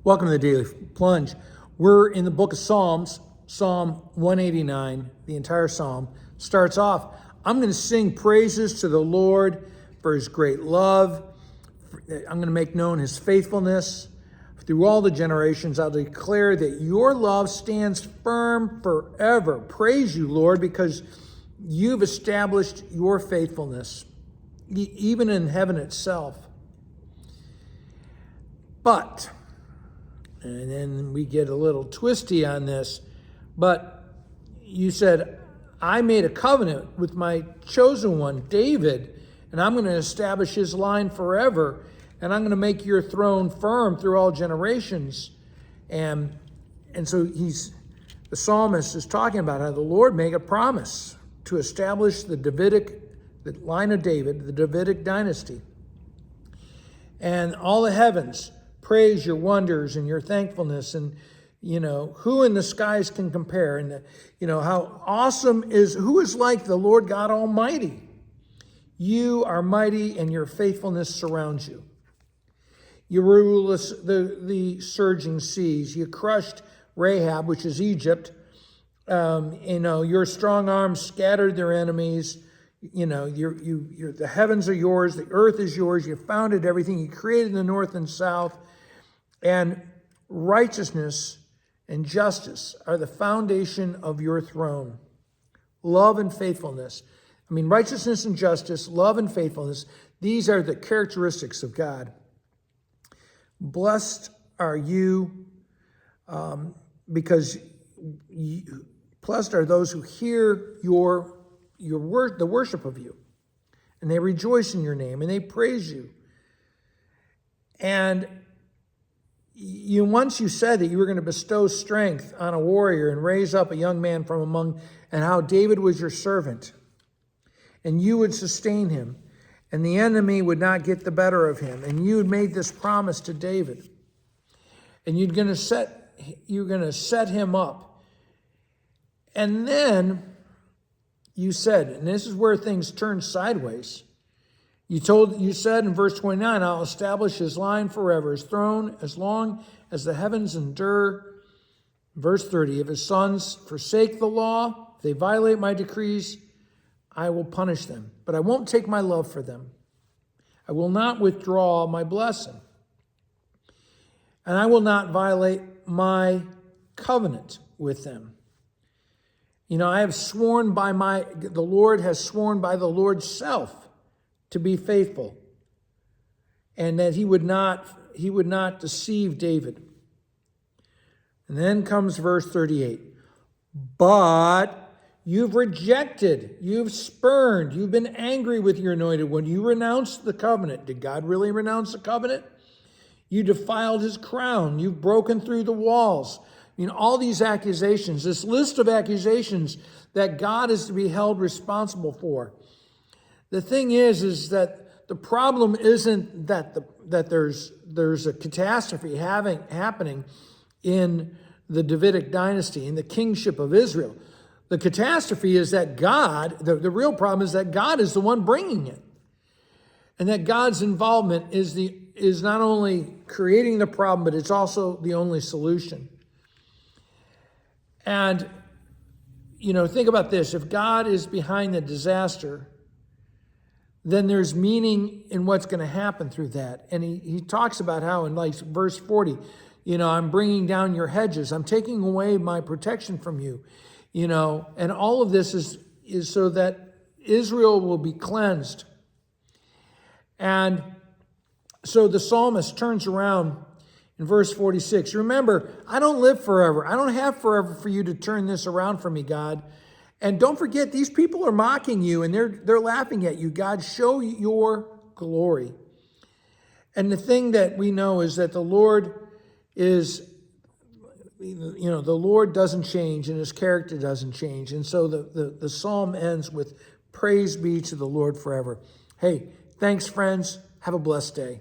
Welcome to the Daily Plunge. We're in the book of Psalms, Psalm 189. The entire psalm starts off, I'm going to sing praises to the Lord for his great love. I'm going to make known his faithfulness. Through all the generations, I'll declare that your love stands firm forever. Praise you, Lord, because you've established your faithfulness, even in heaven itself. But, and then we get a little twisty on this, but you said, I made a covenant with my chosen one, David, and I'm going to establish his line forever, and I'm going to make your throne firm through all generations. And so the psalmist is talking about how the Lord made a promise to establish the line of David, the Davidic dynasty. And all the heavens praise your wonders and your thankfulness, and who in the skies can compare? And how awesome who is like the Lord God Almighty? You are mighty, and your faithfulness surrounds you. You rule the surging seas. You crushed Rahab, which is Egypt. Your strong arms scattered their enemies. The heavens are yours. The earth is yours. You founded everything. You created the north and south. And righteousness and justice are the foundation of your throne. Love and faithfulness. Righteousness and justice, love and faithfulness, these are the characteristics of God. Blessed are you, because blessed are those who hear the worship of you, and they rejoice in your name, and they praise you. And once you said that you were going to bestow strength on a warrior and raise up a young man from among, and how David was your servant, and you would sustain him, and the enemy would not get the better of him. And you had made this promise to David, and you're going to set him up. And then you said, and this is where things turn sideways. You said in verse 29, I'll establish his line forever, his throne as long as the heavens endure. Verse 30, if his sons forsake the law, if they violate my decrees, I will punish them, but I won't take my love for them. I will not withdraw my blessing, and I will not violate my covenant with them. I have sworn the Lord has sworn by the Lord's self to be faithful, and that he would not deceive David. And then comes verse 38. But you've rejected, you've spurned, you've been angry with your anointed one. You renounced the covenant. Did God really renounce the covenant? You defiled his crown. You've broken through the walls. All these accusations, this list of accusations that God is to be held responsible for. The thing is that the problem isn't that there's a catastrophe happening in the Davidic dynasty, in the kingship of Israel. The catastrophe is that God, the real problem is that God is the one bringing it. And that God's involvement is not only creating the problem, but it's also the only solution. And, think about this. If God is behind the disaster, then there's meaning in what's going to happen through that. And he talks about how in verse 40, I'm bringing down your hedges. I'm taking away my protection from you. And all of this is so that Israel will be cleansed. And so the psalmist turns around in verse 46. Remember, I don't live forever. I don't have forever for you to turn this around for me, God. And don't forget, these people are mocking you, and they're laughing at you. God, show your glory. And the thing that we know is that the Lord is, the Lord doesn't change, and his character doesn't change. And so the psalm ends with, praise be to the Lord forever. Hey, thanks, friends. Have a blessed day.